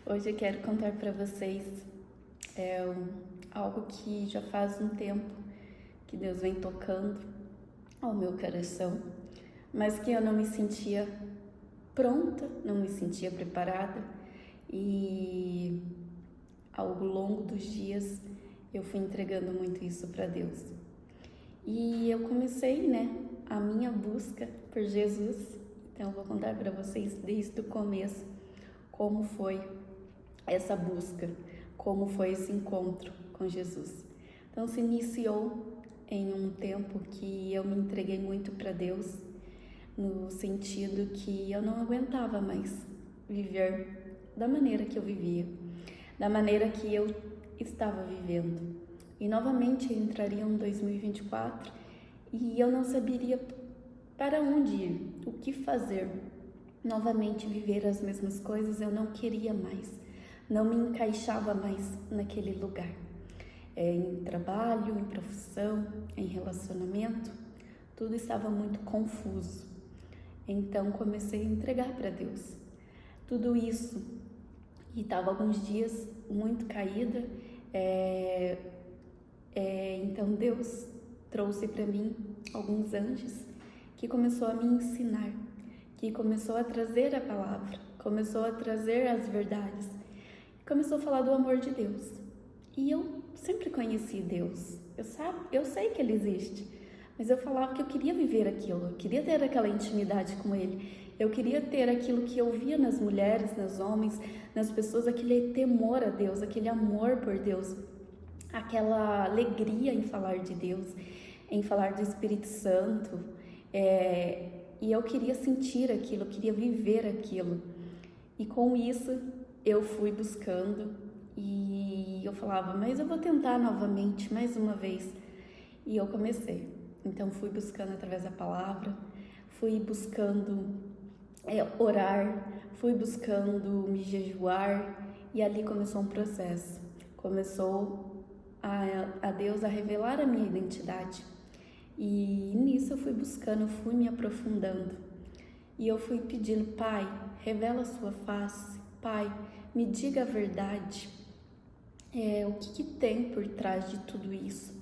Hoje eu quero contar para vocês algo que já faz um tempo que Deus vem tocando ao meu coração, mas que eu não me sentia pronta, não me sentia preparada, e ao longo dos dias eu fui entregando muito isso para Deus. E eu comecei, a minha busca por Jesus. Então eu vou contar para vocês desde o começo como foi essa busca, como foi esse encontro com Jesus. Então se iniciou em um tempo que eu me entreguei muito para Deus, no sentido que eu não aguentava mais viver da maneira que eu vivia, da maneira que eu estava vivendo. E novamente entraria um 2024 e eu não saberia para onde ir, o que fazer. Novamente viver as mesmas coisas eu não queria mais, não me encaixava mais naquele lugar. Em trabalho, em profissão, em relacionamento, tudo estava muito confuso. Então comecei a entregar para Deus tudo isso, e estava alguns dias muito caída. Então Deus trouxe para mim alguns anjos que começou a me ensinar, que começou a trazer a palavra, começou a trazer as verdades, começou a falar do amor de Deus. E eu sempre conheci Deus, eu sei que Ele existe, mas eu falava que eu queria viver aquilo, eu queria ter aquela intimidade com Ele, eu queria ter aquilo que eu via nas mulheres, nos homens, nas pessoas, aquele temor a Deus, aquele amor por Deus, aquela alegria em falar de Deus, em falar do Espírito Santo, e eu queria sentir aquilo, eu queria viver aquilo. E com isso eu fui buscando, e eu falava, mas eu vou tentar novamente, mais uma vez. E eu comecei. Então fui buscando através da palavra, fui buscando orar, fui buscando me jejuar, e ali começou um processo. Começou a Deus a revelar a minha identidade. E nisso eu fui buscando, fui me aprofundando. E eu fui pedindo, Pai, revela a sua face. Pai, me diga a verdade. O que tem por trás de tudo isso?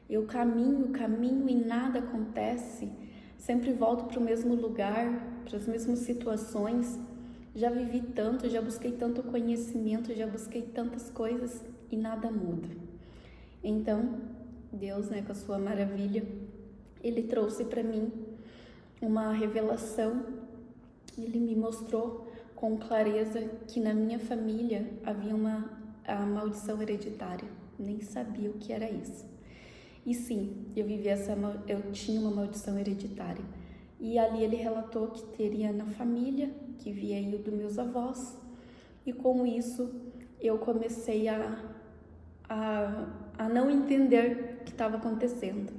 Eu caminho e nada acontece. Sempre volto para o mesmo lugar, para as mesmas situações. Já vivi tanto, já busquei tanto conhecimento, já busquei tantas coisas e nada muda. Então, Deus, com a sua maravilha, Ele trouxe para mim uma revelação. Ele me mostrou com clareza que na minha família havia a maldição hereditária. Nem sabia o que era isso. E sim, eu tinha uma maldição hereditária. E ali ele relatou que teria na família, que veio dos meus avós. E com isso eu comecei a não entender o que estava acontecendo.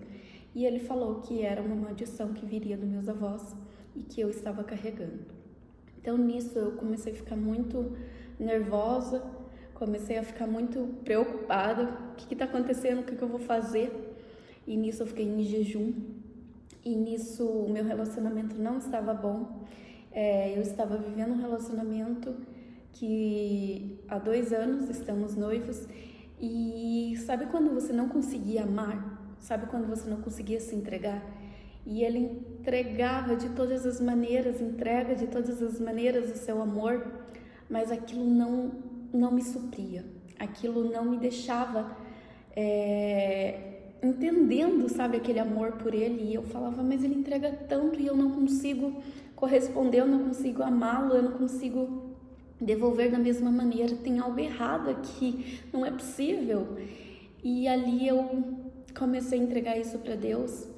E ele falou que era uma maldição que viria dos meus avós e que eu estava carregando. Então nisso eu comecei a ficar muito nervosa, comecei a ficar muito preocupada. O que está acontecendo? O que eu vou fazer? E nisso eu fiquei em jejum. E nisso o meu relacionamento não estava bom. Eu estava vivendo um relacionamento que há 2 anos estamos noivos. E sabe quando você não conseguia amar? Sabe quando você não conseguia se entregar? E ele entregava de todas as maneiras, entrega de todas as maneiras o seu amor, mas aquilo não me supria, aquilo não me deixava entendendo, sabe, aquele amor por ele. E eu falava, mas ele entrega tanto e eu não consigo corresponder, eu não consigo amá-lo, eu não consigo devolver da mesma maneira, tem algo errado aqui, não é possível. E ali eu comecei a entregar isso para Deus,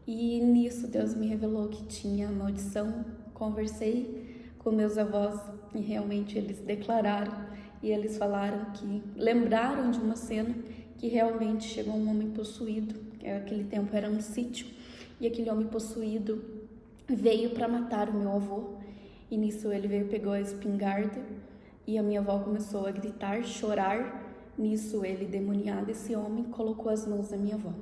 e nisso Deus me revelou que tinha maldição. Conversei com meus avós e realmente eles declararam, e eles falaram que lembraram de uma cena que realmente chegou um homem possuído, que naquele tempo era um sítio, e aquele homem possuído veio para matar o meu avô. E nisso ele veio, pegou a espingarda, e a minha avó começou a gritar, chorar. Nisso ele, demoniado, esse homem, colocou as mãos na minha avó.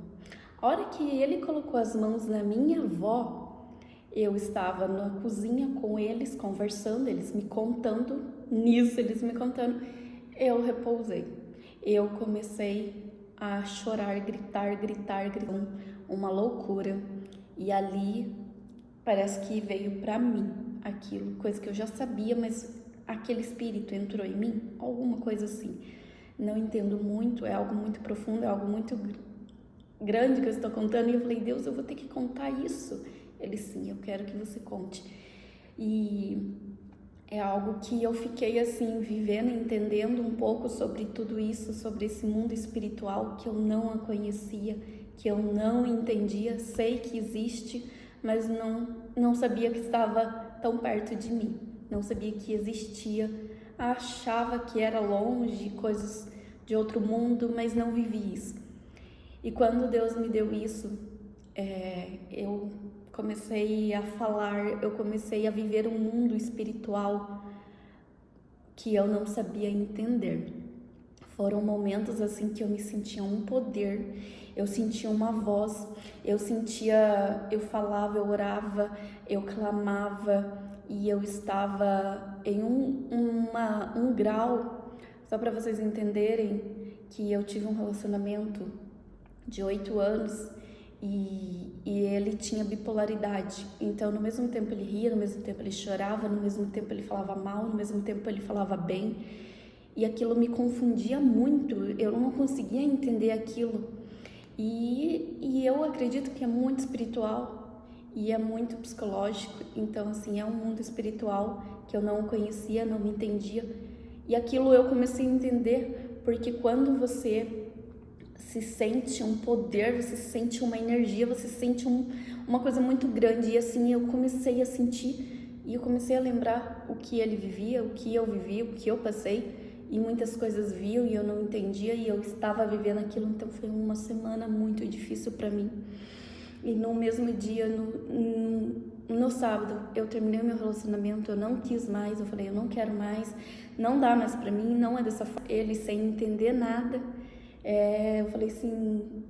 A hora que ele colocou as mãos na minha avó, eu estava na cozinha com eles, conversando, eles me contando nisso, eles me contando, eu repousei. Eu comecei a chorar, gritar, uma loucura. E ali parece que veio pra mim aquilo, coisa que eu já sabia, mas aquele espírito entrou em mim, alguma coisa assim. Não entendo muito, é algo muito profundo, é algo muito grande que eu estou contando. E eu falei, Deus, eu vou ter que contar isso. Ele, sim, eu quero que você conte. E é algo que eu fiquei assim, vivendo, entendendo um pouco sobre tudo isso, sobre esse mundo espiritual que eu não a conhecia, que eu não entendia. Sei que existe, mas não sabia que estava tão perto de mim, não sabia que existia, achava que era longe, coisas de outro mundo, mas não vivi isso. E quando Deus me deu isso, eu comecei a falar, eu comecei a viver um mundo espiritual que eu não sabia entender. Foram momentos assim que eu me sentia um poder, eu sentia uma voz, eu falava, eu orava, eu clamava e eu estava em um grau, só para vocês entenderem, que eu tive um relacionamento de 8 anos e ele tinha bipolaridade. Então, no mesmo tempo ele ria, no mesmo tempo ele chorava, no mesmo tempo ele falava mal, no mesmo tempo ele falava bem. E aquilo me confundia muito, eu não conseguia entender aquilo. E eu acredito que é muito espiritual e é muito psicológico. Então, assim, é um mundo espiritual que eu não conhecia, não me entendia. E aquilo eu comecei a entender, porque quando você se sente um poder, você sente uma energia, você sente uma coisa muito grande. E assim, eu comecei a sentir e eu comecei a lembrar o que ele vivia, o que eu vivi, o que eu passei. E muitas coisas viam e eu não entendia e eu estava vivendo aquilo. Então foi uma semana muito difícil para mim. E no mesmo dia, no sábado, eu terminei o meu relacionamento, eu não quis mais, eu falei, eu não quero mais, não dá mais pra mim, não é dessa forma. Ele sem entender nada, eu falei assim,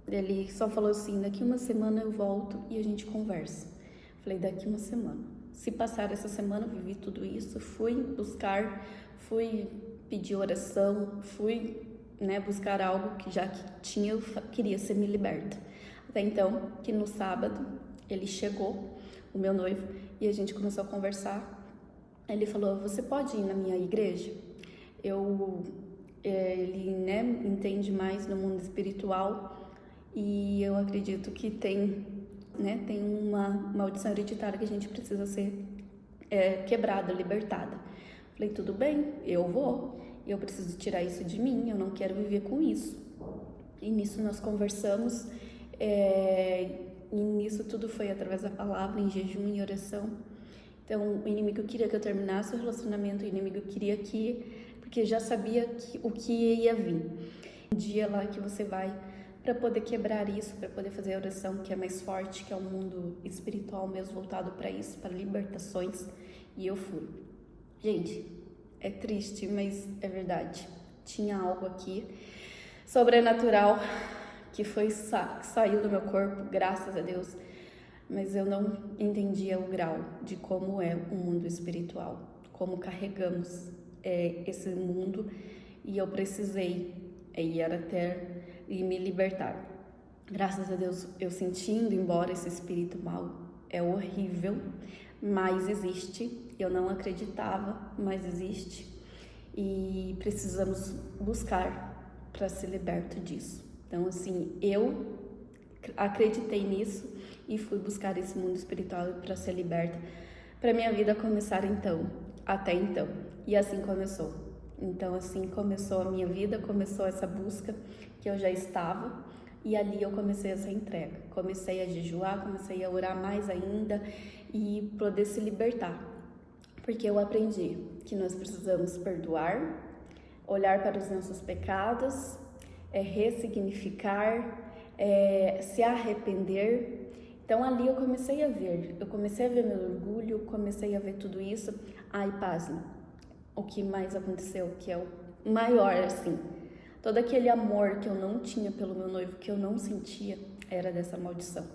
ele só falou assim, daqui uma semana eu volto e a gente conversa. Eu falei, daqui uma semana. Se passar essa semana, eu vivi tudo isso, fui buscar, fui pedir oração, fui buscar algo que já que tinha, eu queria ser me liberta. Até então, que no sábado, ele chegou, o meu noivo, e a gente começou a conversar. Ele falou, você pode ir na minha igreja? Ele entende mais no mundo espiritual e eu acredito que tem uma maldição hereditária que a gente precisa ser quebrada, libertada. Falei, tudo bem, eu vou, eu preciso tirar isso de mim, eu não quero viver com isso. E nisso nós conversamos, e nisso tudo foi através da palavra, em jejum e oração. Então o inimigo queria que eu terminasse o relacionamento, o inimigo queria porque já sabia o que ia vir. Um dia lá que você vai para poder quebrar isso, para poder fazer a oração que é mais forte, que é um mundo espiritual mesmo voltado para isso, para libertações, e eu fui. Gente, é triste, mas é verdade. Tinha algo aqui sobrenatural que saiu do meu corpo, graças a Deus, mas eu não entendia o grau de como é o mundo espiritual, como carregamos esse mundo, e eu precisei ir até e me libertar. Graças a Deus, eu sentindo embora esse espírito mal, é horrível, mas existe. Eu não acreditava, mas existe. E precisamos buscar para ser liberto disso. Então, assim, eu acreditei nisso e fui buscar esse mundo espiritual para ser liberta, para minha vida começar até então. E assim começou. Então, assim começou a minha vida, começou essa busca que eu já estava, e ali eu comecei essa entrega. Comecei a jejuar, comecei a orar mais ainda e poder se libertar. Porque eu aprendi que nós precisamos perdoar, olhar para os nossos pecados, ressignificar, se arrepender. Então ali eu comecei a ver meu orgulho, comecei a ver tudo isso. Ai, pasme, o que mais aconteceu, que é o maior, assim, todo aquele amor que eu não tinha pelo meu noivo, que eu não sentia, era dessa maldição.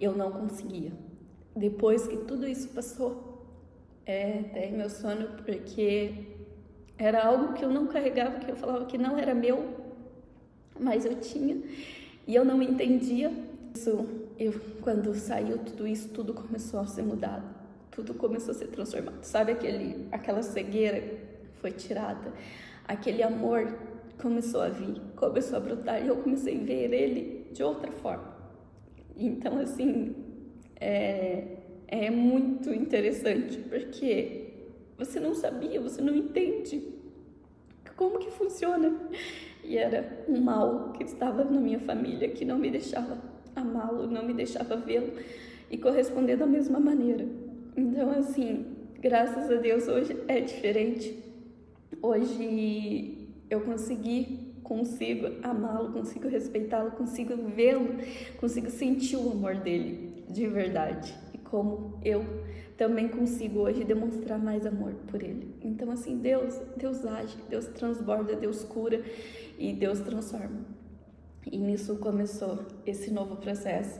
Eu não conseguia. Depois que tudo isso passou, até meu sono, porque era algo que eu não carregava, que eu falava que não era meu, mas eu tinha, e eu não entendia. Quando saiu tudo isso, tudo começou a ser mudado, tudo começou a ser transformado. Sabe aquela cegueira foi tirada, aquele amor começou a vir, começou a brotar, e eu comecei a ver ele de outra forma. Então, assim, é muito interessante, porque você não sabia, você não entende como que funciona. E era um mal que estava na minha família, que não me deixava amá-lo, não me deixava vê-lo e corresponder da mesma maneira. Então, assim, graças a Deus, hoje é diferente. Hoje eu consigo amá-lo, consigo respeitá-lo, consigo vê-lo, consigo sentir o amor dele de verdade. E como eu também consigo hoje demonstrar mais amor por ele. Então, assim, Deus age, Deus transborda, Deus cura e Deus transforma. E nisso começou esse novo processo.